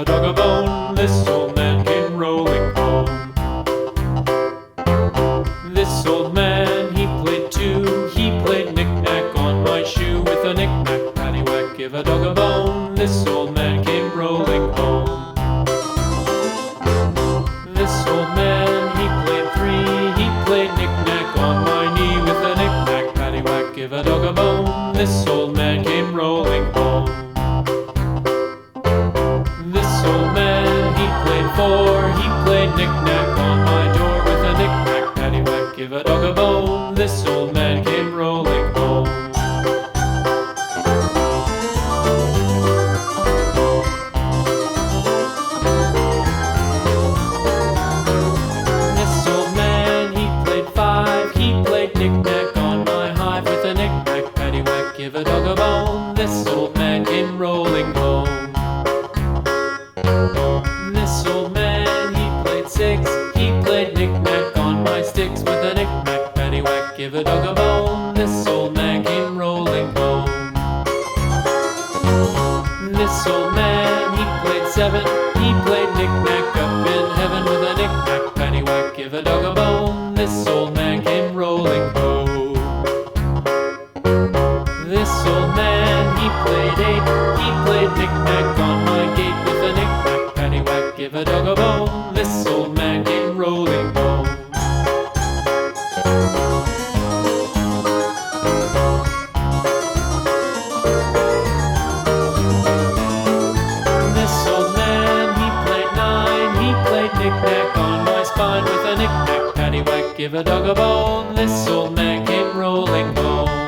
a dog a bone. This old man came rolling home. This old man, he played too. He played knick-knack on my shoe. With a knick-knack, paddywhack, give a dog a bone. This old man came rolling home. This old man, he played three. He played knick-knack on my knee. With a knick-knack, paddywhack, give a dog a bone. This old man came rolling home. This old man, he played four. He played knick-knack on my door. With a knick-knack, paddywhack, give a dog a bone. This old man came rolling home. This old man, he played five. He played knick-knack on my hive. With a knick-knack, paddywhack, give a dog a bone. This old man came rolling home. This old man, he played six. He played knick-knack on my sticks. With a knick-knack, paddywhack, give a dog a bone. This old man came rolling home. This old man, he played seven. He played knick-knack up in heaven. With a knick-knack, paddywhack, give a dog a bone. This old man came rolling home. This old man, he played eight. He played knick-knack on my gate. With a knick-knack, paddywhack, give a dog a bone. This old man came rolling home. This old man, he played nine. He played knick-knack on my spine. With a knick-knack, paddywhack, give a dog a bone. This old man came rolling home.